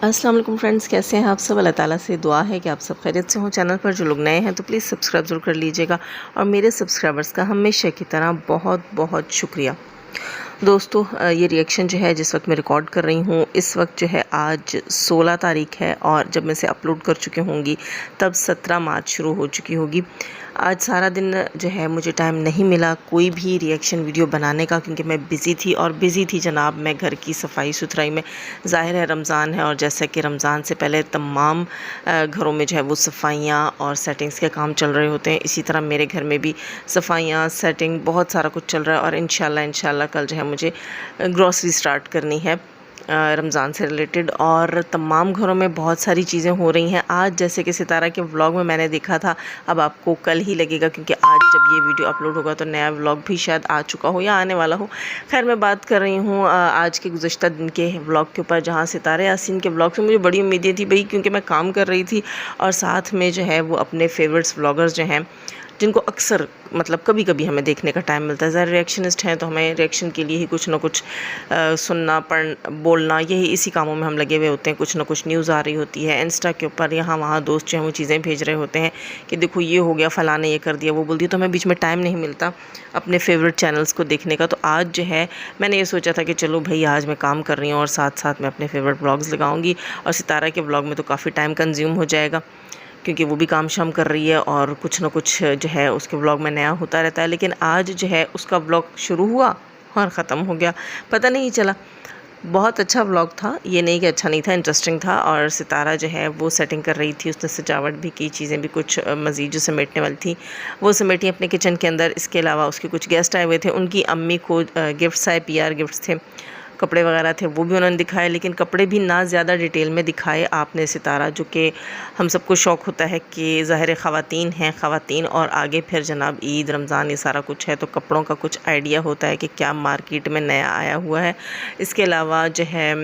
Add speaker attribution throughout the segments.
Speaker 1: अस्सलाम वालेकुम फ्रेंड्स, कैसे हैं आप सब। अल्लाह ताला से दुआ है कि आप सब खैरियत से हों। चैनल पर जो लोग नए हैं तो प्लीज़ सब्सक्राइब ज़रूर कर लीजिएगा और मेरे सब्सक्राइबर्स का हमेशा की तरह बहुत बहुत शुक्रिया। दोस्तों, ये रिएक्शन जो है जिस वक्त मैं रिकॉर्ड कर रही हूँ इस वक्त जो है आज 16 तारीख है और जब मैं इसे अपलोड कर चुकी होंगी तब 17 मार्च शुरू हो चुकी होगी। आज सारा दिन जो है मुझे टाइम नहीं मिला कोई भी रिएक्शन वीडियो बनाने का, क्योंकि मैं बिज़ी थी और बिज़ी थी जनाब मैं घर की सफाई सुथराई में। ज़ाहिर है रमज़ान है और जैसा कि रमज़ान से पहले तमाम घरों में जो है वो सफाइयाँ और सेटिंग्स के काम चल रहे होते हैं, इसी तरह मेरे घर में भी सफाइयाँ सेटिंग बहुत सारा कुछ चल रहा है। और इंशाल्लाह कल जो है मुझे ग्रॉसरी स्टार्ट करनी है रमज़ान से रिलेटेड, और तमाम घरों में बहुत सारी चीज़ें हो रही हैं। आज जैसे कि सितारा के व्लॉग में मैंने देखा था, अब आपको कल ही लगेगा क्योंकि आज जब ये वीडियो अपलोड होगा तो नया व्लॉग भी शायद आ चुका हो या आने वाला हो। खैर, मैं बात कर रही हूँ आज के गुज़श्ता दिन के व्लॉग के ऊपर, जहाँ सितारा यासीन के व्लॉग से मुझे बड़ी उम्मीदें थी भाई, क्योंकि मैं काम कर रही थी और साथ में जो है वो अपने फेवरेट्स व्लॉगर्स जो हैं जिनको अक्सर मतलब कभी कभी हमें देखने का टाइम मिलता है। ज़रा रिएक्शनिस्ट हैं तो हमें रिएक्शन के लिए ही कुछ ना कुछ सुनना बोलना यही इसी कामों में हम लगे हुए होते हैं। कुछ ना कुछ न्यूज़ आ रही होती है इंस्टा के ऊपर, यहाँ वहाँ दोस्त जो हैं वो चीज़ें भेज रहे होते हैं कि देखो ये हो गया, फ़लाँ ने ये कर दिया, वो बोल दिया, तो हमें बीच में टाइम नहीं मिलता अपने फेवरेट चैनल्स को देखने का। तो आज जो है मैंने ये सोचा था कि चलो भाई आज मैं काम कर रही हूँ और साथ साथ मैं अपने फेवरेट ब्लॉग्स लगाऊँगी, और सितारा के ब्लॉग में तो काफ़ी टाइम कंज्यूम हो जाएगा क्योंकि वो भी काम शाम कर रही है और कुछ ना कुछ जो है उसके व्लॉग में नया होता रहता है। लेकिन आज जो है उसका व्लॉग शुरू हुआ और ख़त्म हो गया, पता नहीं चला। बहुत अच्छा व्लॉग था, ये नहीं कि अच्छा नहीं था, इंटरेस्टिंग था। और सितारा जो है वो सेटिंग कर रही थी, उसने सजावट भी की, चीज़ें भी कुछ मज़ीद जो समेटने वाली थी वो समेटी अपने किचन के अंदर। इसके अलावा उसके कुछ गेस्ट आए हुए थे, उनकी अम्मी को गिफ्ट्स आए, PR गिफ्ट्स थे, कपड़े वगैरह थे, वो भी उन्होंने दिखाए। लेकिन कपड़े भी ना ज़्यादा डिटेल में दिखाए आपने सितारा, जो कि हम सबको शौक़ होता है कि ज़ाहिर ख़वातीन हैं, ख़वातीन और आगे फिर जनाब ईद रमज़ान ये सारा कुछ है तो कपड़ों का कुछ आइडिया होता है कि क्या मार्केट में नया आया हुआ है। इसके अलावा जो है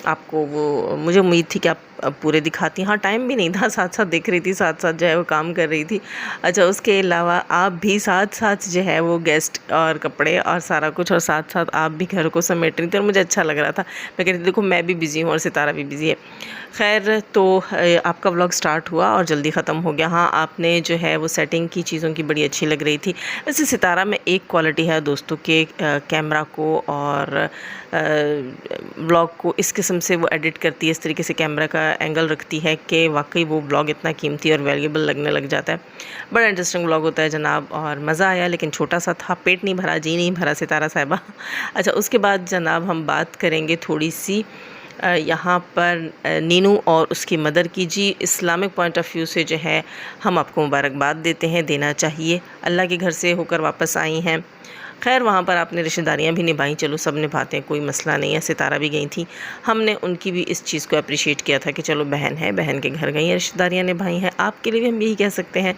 Speaker 1: आपको वो मुझे उम्मीद थी कि आप पूरे दिखाती, हाँ टाइम भी नहीं था, साथ साथ देख रही थी, साथ साथ जो है वो काम कर रही थी। अच्छा, उसके अलावा आप भी साथ साथ जो है वो गेस्ट और कपड़े और सारा कुछ, और साथ साथ आप भी घर को समेट रही थी और मुझे अच्छा लग रहा था। मैं कह रही थी देखो मैं भी बिज़ी हूँ और सितारा भी बिज़ी है। खैर, तो आपका व्लॉग स्टार्ट हुआ और जल्दी ख़त्म हो गया। हाँ, आपने जो है वो सेटिंग की चीज़ों की बड़ी अच्छी लग रही थी। वैसे सितारा में एक क्वालिटी है दोस्तों के कैमरा को और व्लॉग को इस किस्म से वो एडिट करती है, इस तरीके से कैमरा का एंगल रखती है कि वाकई वो ब्लॉग इतना कीमती और वैल्यूएबल लगने लग जाता है। बड़ा इंटरेस्टिंग ब्लॉग होता है जनाब, और मज़ा आया, लेकिन छोटा सा था, पेट नहीं भरा, जी नहीं भरा सितारा साहिबा। अच्छा, उसके बाद जनाब हम बात करेंगे थोड़ी सी यहाँ पर नीनू और उसकी मदर की। जी, इस्लामिक पॉइंट ऑफ व्यू से जो है हम आपको मुबारकबाद देते हैं, देना चाहिए। अल्लाह के घर से होकर वापस आई हैं। खैर, वहाँ पर आपने रिश्तेदारियाँ भी निभाई, चलो सब निभाते हैं, कोई मसला नहीं है। सितारा भी गई थी, हमने उनकी भी इस चीज़ को अप्रिशिएट किया था कि चलो बहन है, बहन के घर गई हैं, रिश्तेदारियाँ निभाई हैं। आपके लिए भी हम यही कह सकते हैं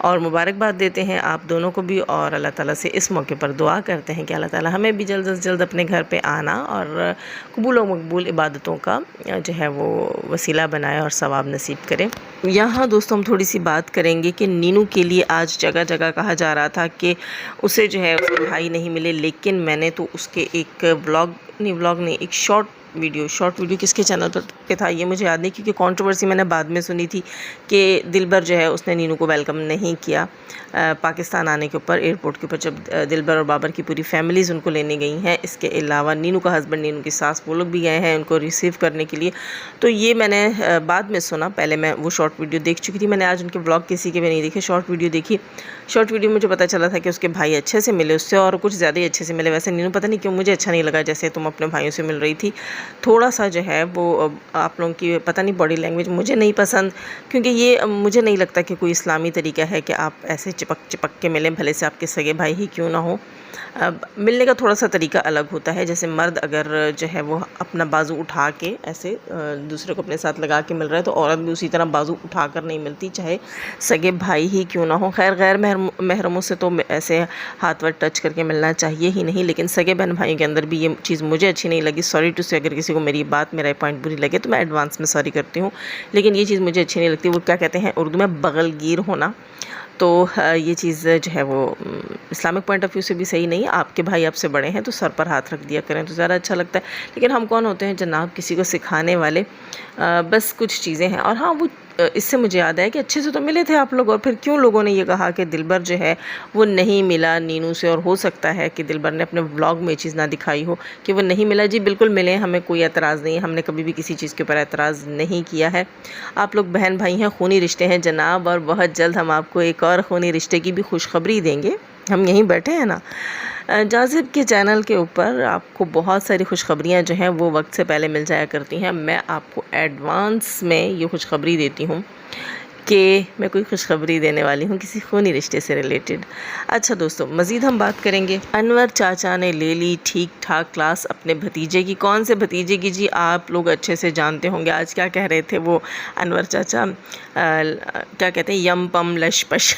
Speaker 1: और मुबारकबाद देते हैं आप दोनों को भी, और अल्लाह ताला से इस मौके पर दुआ करते हैं कि अल्लाह ताला हमें भी जल्द से जल्द अपने घर पे आना और कबूल व मकबूल इबादतों का जो है वो वसीला बनाए और सवाब नसीब करे। यहाँ दोस्तों हम थोड़ी सी बात करेंगे कि नीनू के लिए आज जगह जगह कहा जा रहा था कि उसे जो है उसके भाई नहीं मिले, लेकिन मैंने तो उसके एक व्लॉग नहीं एक शॉर्ट वीडियो किसके चैनल पर पे था ये मुझे याद नहीं, क्योंकि कंट्रोवर्सी मैंने बाद में सुनी थी कि दिलबर जो है उसने नीनू को वेलकम नहीं किया पाकिस्तान आने के ऊपर, एयरपोर्ट के ऊपर, जब दिलबर और बाबर की पूरी फैमिलीज़ उनको लेने गई हैं। इसके अलावा नीनू का हस्बैंड, नीनू की सास, वो लोग भी गए हैं उनको रिसीव करने के लिए। तो ये मैंने बाद में सुना, पहले मैं वो शॉर्ट वीडियो देख चुकी थी। मैंने आज उनके व्लॉग किसी के भी नहीं देखे, शॉर्ट वीडियो देखी। शॉर्ट वीडियो में मुझे पता चला था कि उसके भाई अच्छे से मिले उससे, और कुछ ज़्यादा ही अच्छे से मिले। वैसे नीनू पता नहीं क्यों मुझे अच्छा नहीं लगा जैसे तुम अपने भाइयों से मिल रही थी, थोड़ा सा जो है वो आप लोगों की पता नहीं बॉडी लैंग्वेज मुझे नहीं पसंद, क्योंकि ये मुझे नहीं लगता कि कोई इस्लामी तरीका है कि आप ऐसे चिपक के मिलें, भले से आपके सगे भाई ही क्यों ना हो। मिलने का थोड़ा सा तरीका अलग होता है, जैसे मर्द अगर जो है वो अपना बाजू उठा के ऐसे दूसरे को अपने साथ लगा के मिल रहा है तो औरत भी उसी तरह बाजू उठा कर नहीं मिलती, चाहे सगे भाई ही क्यों ना हो। खैर, गैर महरमों से तो ऐसे हाथ वाथ टच करके मिलना चाहिए ही नहीं, लेकिन सगे बहन भाइयों के अंदर भी ये चीज़ मुझे अच्छी नहीं लगी। सॉरी टू से, अगर किसी को मेरी बात मेरा पॉइंट बुरी लगे तो मैं एडवांस में सॉरी करती हूँ, लेकिन ये चीज़ मुझे अच्छी नहीं लगती। वो क्या कहते हैं उर्दू में बगलगीर होना, तो ये चीज़ जो है वो इस्लामिक पॉइंट ऑफ व्यू से भी सही नहीं। आपके भाई आपसे बड़े हैं तो सर पर हाथ रख दिया करें तो ज़्यादा अच्छा लगता है। लेकिन हम कौन होते हैं जनाब किसी को सिखाने वाले। बस कुछ चीज़ें हैं। और हाँ, वो इससे मुझे याद आया कि अच्छे से तो मिले थे आप लोग, और फिर क्यों लोगों ने ये कहा कि दिलबर जो है वो नहीं मिला नीनू से। और हो सकता है कि दिलबर ने अपने व्लॉग में ये चीज़ ना दिखाई हो कि वो नहीं मिला। जी बिल्कुल मिले, हमें कोई एतराज़ नहीं है, हमने कभी भी किसी चीज़ के ऊपर एतराज़ नहीं किया है। आप लोग बहन भाई हैं, खूनी रिश्ते हैं जनाब, और बहुत जल्द हम आपको एक और खूनी रिश्ते की भी खुशखबरी देंगे। हम यहीं बैठे हैं ना। जाज़िब के चैनल के ऊपर आपको बहुत सारी खुशखबरियाँ जो हैं वो वक्त से पहले मिल जाया करती हैं। मैं आपको एडवांस में ये खुशखबरी देती हूँ कि मैं कोई खुशखबरी देने वाली हूँ किसी खूनी रिश्ते से रिलेटेड। अच्छा दोस्तों, मज़ीद हम बात करेंगे। अनवर चाचा ने ले ली ठीक ठाक क्लास अपने भतीजे की। कौन से भतीजे की जी? आप लोग अच्छे से जानते होंगे। आज क्या कह रहे थे वो अनवर चाचा, क्या कहते हैं, यम पम लशपश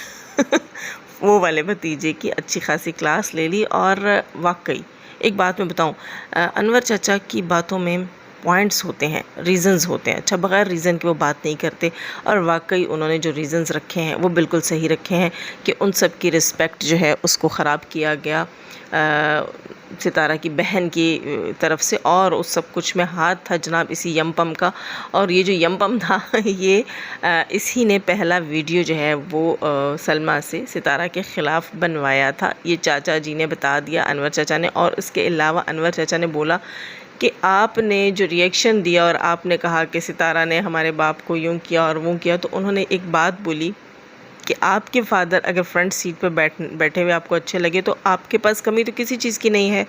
Speaker 1: वो वाले भतीजे की अच्छी खासी क्लास ले ली। और वाकई एक बात मैं बताऊं, अनवर चाचा की बातों में पॉइंट्स होते हैं, रीज़न्स होते हैं। अच्छा, बग़ैर रीज़न के वो बात नहीं करते। और वाकई उन्होंने जो रीज़न्स रखे हैं वो बिल्कुल सही रखे हैं कि उन सब की रिस्पेक्ट जो है उसको ख़राब किया गया सितारा की बहन की तरफ से। और उस सब कुछ में हाथ था जनाब इसी यमपम का। और ये जो यमपम था ये इसी ने पहला वीडियो जो है वो सलमा से सितारा के ख़िलाफ़ बनवाया था। ये चाचा जी ने बता दिया, अनवर चाचा ने। और इसके अलावा अनवर चाचा ने बोला कि आपने जो रिएक्शन दिया और आपने कहा कि सितारा ने हमारे बाप को यूँ किया और वो किया, तो उन्होंने एक बात बोली कि आपके फादर अगर फ्रंट सीट पर बैठे हुए आपको अच्छे लगे तो आपके पास कमी तो किसी चीज़ की नहीं है।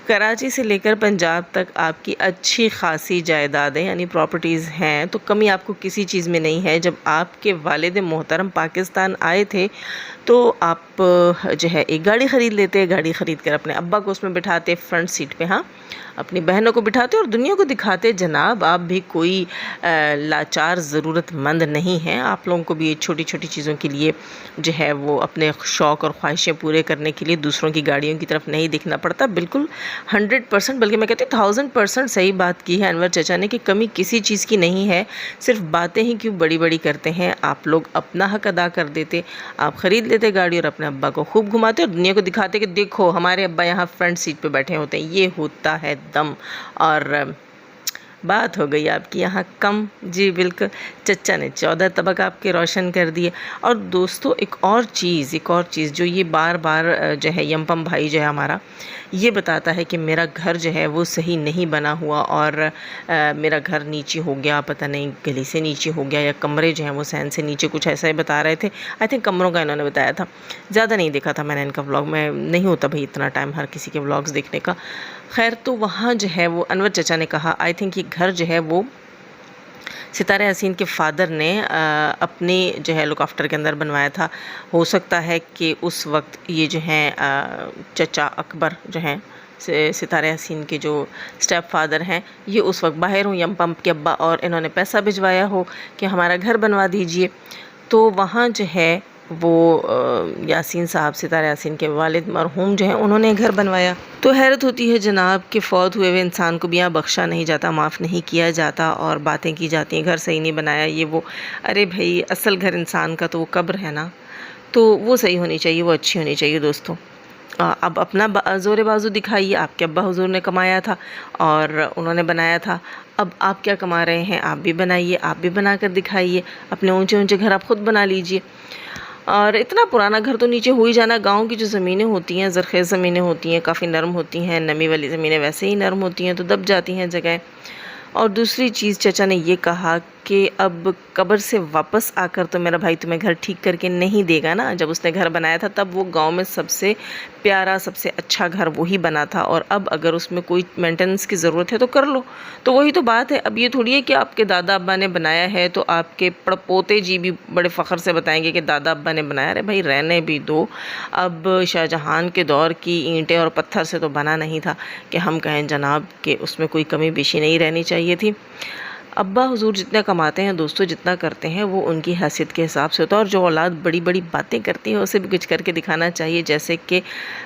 Speaker 1: कराची से लेकर पंजाब तक आपकी अच्छी खासी जायदादें यानी प्रॉपर्टीज़ हैं, तो कमी आपको किसी चीज़ में नहीं है। जब आपके वालिद मोहतरम पाकिस्तान आए थे तो आप जो है एक गाड़ी ख़रीद लेते, गाड़ी ख़रीद कर अपने अब्बा को उसमें बिठाते फ्रंट सीट पे, हाँ, अपनी बहनों को बिठाते और दुनिया को दिखाते जनाब आप भी कोई लाचार ज़रूरतमंद नहीं हैं। आप लोगों को भी ये छोटी छोटी चीज़ों के लिए जो है वो अपने शौक़ और ख्वाहिशें पूरे करने के लिए दूसरों की गाड़ियों की तरफ नहीं दिखना पड़ता। बिल्कुल 100%, बल्कि मैं कहती हूँ 1000% सही बात की है अनवर चाचा ने कि कमी किसी चीज़ की नहीं है। सिर्फ बातें ही क्यों बड़ी बड़ी करते हैं। आप लोग अपना हक अदा कर देते, आप ख़रीद लेते गाड़ी और अपने अब्बा को खूब घुमाते और दुनिया को दिखाते कि देखो हमारे अब्बा यहाँ फ्रंट सीट पे बैठे होते हैं। ये होता है दम। और बात हो गई आपकी यहाँ कम। जी बिल्कुल, चचा ने 14 तबक आपके रोशन कर दिए। और दोस्तों एक और चीज़ जो ये बार बार जो है यमपम भाई जो है हमारा ये बताता है कि मेरा घर जो है वो सही नहीं बना हुआ और मेरा घर नीचे हो गया, पता नहीं गली से नीचे हो गया या कमरे जो हैं वो सहन से नीचे, कुछ ऐसा ही बता रहे थे। आई थिंक कमरों का इन्होंने बताया था। ज़्यादा नहीं देखा था मैंने इनका व्लॉग, में नहीं होता भाई इतना टाइम हर किसी के व्लॉग्स देखने का। खैर, तो वहाँ जो है वो अनवर चचा ने कहा आई थिंक ये घर जो है वो सितारा यासीन के फादर ने अपने जो है लुक आफ्टर के अंदर बनवाया था। हो सकता है कि उस वक्त ये जो हैं चचा अकबर जो हैं सितारा यासीन के जो स्टेप फादर हैं, ये उस वक्त बाहर हों यमपम के अब्बा, और इन्होंने पैसा भिजवाया हो कि हमारा घर बनवा दीजिए। तो वहाँ जो है वो यासीन साहब सितारा यासीन के वालिद मरहूम जो हैं उन्होंने घर बनवाया। तो हैरत होती है जनाब कि फ़ौत हुए हुए इंसान को भी यहाँ बख्शा नहीं जाता, माफ़ नहीं किया जाता और बातें की जाती हैं घर सही नहीं बनाया ये वो। अरे भाई, असल घर इंसान का तो वो कब्र है ना, तो वो सही होनी चाहिए, वो अच्छी होनी चाहिए दोस्तों। अब अपना ज़ोर बाजू दिखाइए। आपके अब्बा हुजूर ने कमाया था और उन्होंने बनाया था, अब आप क्या कमा रहे हैं, आप भी बनाइए, आप भी बना कर दिखाइए। अपने ऊंचे ऊंचे घर आप ख़ुद बना लीजिए। और इतना पुराना घर तो नीचे हो ही जाना। गांव की जो ज़मीनें होती हैं, ज़रख़ेज़ ज़मीनें होती हैं, काफ़ी नरम होती हैं, नमी वाली ज़मीनें वैसे ही नरम होती हैं तो दब जाती हैं जगह। और दूसरी चीज़ चचा ने ये कहा कि अब कब्र से वापस आकर तो मेरा भाई तुम्हें घर ठीक करके नहीं देगा ना। जब उसने घर बनाया था तब वो गांव में सबसे प्यारा, सबसे अच्छा घर वही बना था, और अब अगर उसमें कोई मेंटेनेंस की ज़रूरत है तो कर लो। तो वही तो बात है। अब ये थोड़ी है कि आपके दादा अब्बा ने बनाया है तो आपके पड़पोते जी भी बड़े फ़ख्र से बताएंगे कि दादा अब्बा ने बनाया। अरे भाई, रहने भी दो। अब शाहजहां के दौर की ईंटें और पत्थर से तो बना नहीं था कि हम कहें जनाब कि उसमें कोई कमी बेशी नहीं रहनी चाहिए थी। अब्बा हुजूर जितना कमाते हैं दोस्तों, जितना करते हैं वो उनकी हैसियत के हिसाब से होता है, और जो औलाद बड़ी बड़ी बातें करती है उसे भी कुछ करके दिखाना चाहिए। जैसे कि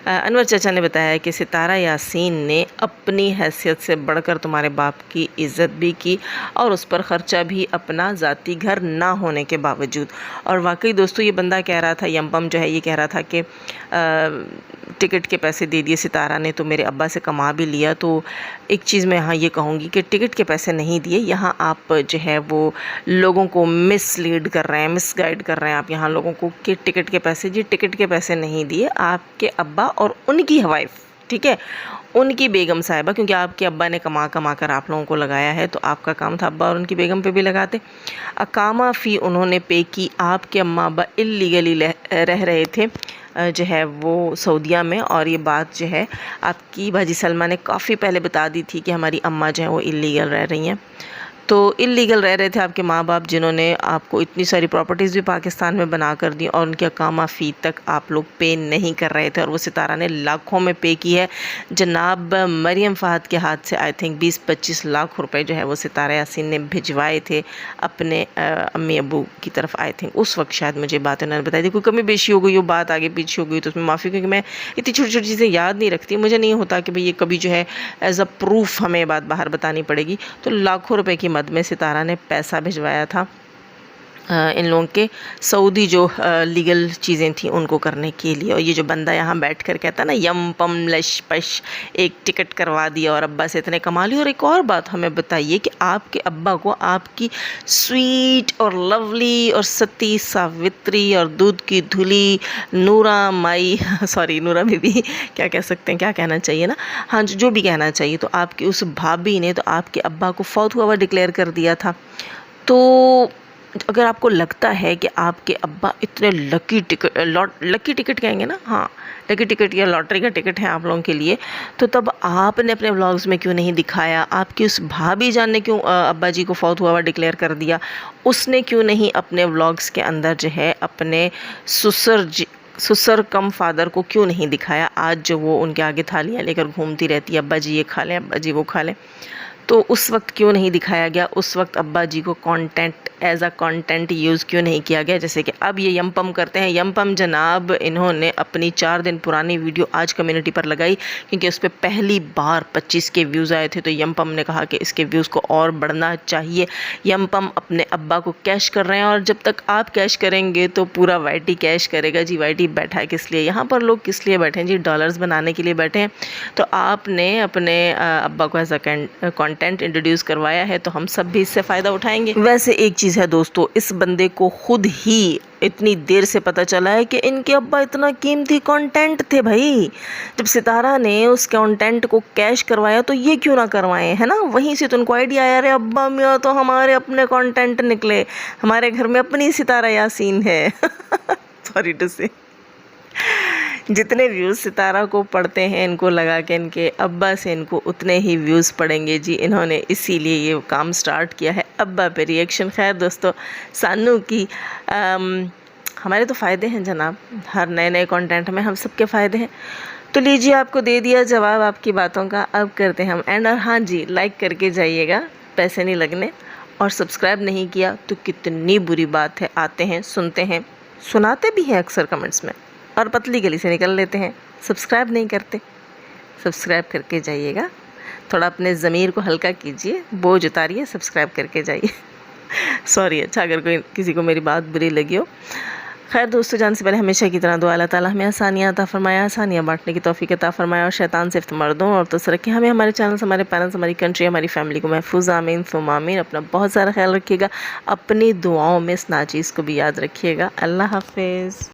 Speaker 1: अनवर चाचा ने बताया कि सितारा यासीन ने अपनी हैसियत से बढ़कर तुम्हारे बाप की इज़्ज़त भी की और उस पर ख़र्चा भी अपना ज़ाती घर ना होने के बावजूद। और वाकई दोस्तों ये बंदा कह रहा था, यमपम जो है ये कह रहा था कि टिकट के पैसे दे दिए सितारा ने तो मेरे अब्बा से कमा भी लिया। तो एक चीज़ मैं यहाँ ये कहूँगी कि टिकट के पैसे नहीं दिए, यहाँ आप जो है वो लोगों को मिसलीड कर रहे हैं, मिसगाइड कर रहे हैं आप यहाँ लोगों को कि टिकट के पैसे। जी टिकट के पैसे नहीं दिए आपके अब्बा और उनकी वाइफ, ठीक है, उनकी बेगम साहिबा, क्योंकि आपके अब्बा ने कमा कमा कर आप लोगों को लगाया है तो आपका काम था अब्बा और उनकी बेगम पे भी लगाते। अकामा फ़ी उन्होंने पे की। आपके अम्मा अब्बा इल्लीगली रह रहे थे जो है वो सऊदीया में, और ये बात जो है आपकी भाजी सलमा ने काफ़ी पहले बता दी थी कि हमारी अम्मा जो है वो इल्लीगल रह रही हैं। तो इल्लीगल रह रहे थे आपके माँ बाप, जिन्होंने आपको इतनी सारी प्रॉपर्टीज़ भी पाकिस्तान में बना कर दी और उनकी अकामा फ़ी तक आप लोग पे नहीं कर रहे थे, और वो सितारा ने लाखों में पे की है। जनाब मरियम फ़हद के हाथ से आई थिंक 20-25 लाख रुपए जो है वो सितारा यासीन ने भिजवाए थे अपने अम्मी अबू की तरफ। आई थिंक उस वक्त शायद मुझे बात उन्होंने बताई थी, कोई कमी बेशी हो गई हो, बात आगे पीछे हो गई तो उसमें माफ़ी, क्योंकि मैं इतनी छोटी छोटी चीज़ें याद नहीं रखती, मुझे नहीं होता कि भाई ये कभी जो है एज अ प्रूफ हमें बात बाहर बतानी पड़ेगी। तो लाखों रुपए की मद में सितारा ने पैसा भिजवाया था इन लोगों के सऊदी जो लीगल चीज़ें थी उनको करने के लिए। और ये जो बंदा यहाँ बैठ कर कहता ना यम पम लश पश, एक टिकट करवा दिया और अब्बा से इतने कमा लिए। और एक और बात हमें बताइए कि आपके अब्बा को आपकी स्वीट और लवली और सती सावित्री और दूध की धुली नूरा माई सॉरी नूरा बीबी क्या कह सकते हैं, क्या कहना चाहिए ना, हाँ जो भी कहना चाहिए, तो आपकी उस भाभी ने तो आपके अब्बा को फौत हुआ डिक्लेयर कर दिया था। तो अगर आपको लगता है कि आपके अब्बा इतने लकी टिकट कहेंगे ना, हाँ लकी टिकट या लॉटरी का टिकट है आप लोगों के लिए, तो तब आपने अपने व्लॉग्स में क्यों नहीं दिखाया? आपकी उस भाभी जान ने क्यों अब्बा जी को फौत हुआ डिक्लेयर कर दिया? उसने क्यों नहीं अपने व्लॉग्स के अंदर जो है अपने ससुर कम फादर को क्यों नहीं दिखाया? आज जो वो उनके आगे थालियाँ लेकर घूमती रहती है, अब्बा जी ये खा लें, अब्बा जी वो खा लें, तो उस वक्त क्यों नहीं दिखाया गया? उस वक्त अब्बा जी को content as a content use क्यों नहीं किया गया? जैसे कि अब ये यमपम करते हैं। यमपम जनाब इन्होंने अपनी 4 दिन पुरानी वीडियो आज कम्युनिटी पर लगाई, क्योंकि उस पर पहली बार 25 के व्यूज़ आए थे। तो यमपम ने कहा कि इसके व्यूज़ को और बढ़ना चाहिए। यमपम अपने अब्बा को कैश कर रहे हैं, और जब तक आप कैश करेंगे तो पूरा वाईटी कैश करेगा। जी वाईटी बैठा है किस लिए? यहाँ पर लोग किस लिए बैठे हैं जी? डॉलर्स बनाने के लिए बैठे हैं। तो आपने अपने अब्बा को एज अ कंटेंट इंट्रोड्यूस करवाया है, तो हम सब भी इससे फ़ायदा उठाएंगे। वैसे एक चीज़ है दोस्तों, इस बंदे को खुद ही इतनी देर से पता चला है कि इनके अब्बा इतना कीमती कंटेंट थे भाई। जब सितारा ने उस कंटेंट को कैश करवाया तो ये क्यों ना करवाएं, है ना? वहीं से तो उनको आइडिया आया, अरे अब्बा मियाँ तो हमारे अपने कंटेंट निकले, हमारे घर में अपनी सितारा यासीन है सॉरी टू से। जितने व्यूज़ सितारा को पढ़ते हैं, इनको लगा कि इनके अब्बा से इनको उतने ही व्यूज़ पड़ेंगे जी। इन्होंने इसीलिए ये काम स्टार्ट किया है, अब्बा पे रिएक्शन। खैर दोस्तों, सानू की हमारे तो फ़ायदे हैं जनाब, हर नए कंटेंट में हम सबके फ़ायदे हैं। तो लीजिए, आपको दे दिया जवाब आपकी बातों का। अब करते हैं हम एंड। और हाँ जी, लाइक करके जाइएगा, पैसे नहीं लगने। और सब्सक्राइब नहीं किया तो कितनी बुरी बात है, आते हैं, सुनते हैं, सुनाते भी हैं अक्सर कमेंट्स में, और पतली गली से निकल लेते हैं, सब्सक्राइब नहीं करते। सब्सक्राइब करके जाइएगा, थोड़ा अपने ज़मीर को हल्का कीजिए, बोझ उतारिए, सब्सक्राइब करके जाइए सॉरी, अच्छा अगर कोई किसी को मेरी बात बुरी लगी हो। खैर दोस्तों, जान से पहले हमेशा की तरह दुआ, अल्लाह ताला हमें आसानियाँ अता फरमाया, आसानियाँ बांटने की तौफीक अता फरमाया, और शैतान से मर्दों और तो रखे हमें, हमारे चैनल, हमारे पेरेंट्स, हमारी कंट्री, हमारी फैमिली को महफूज। आमीन सुम्मा आमीन। अपना बहुत सारा ख्याल रखिएगा, अपनी दुआओं में इस नाचीज़ को भी याद रखिएगा। अल्लाह हाफिज़।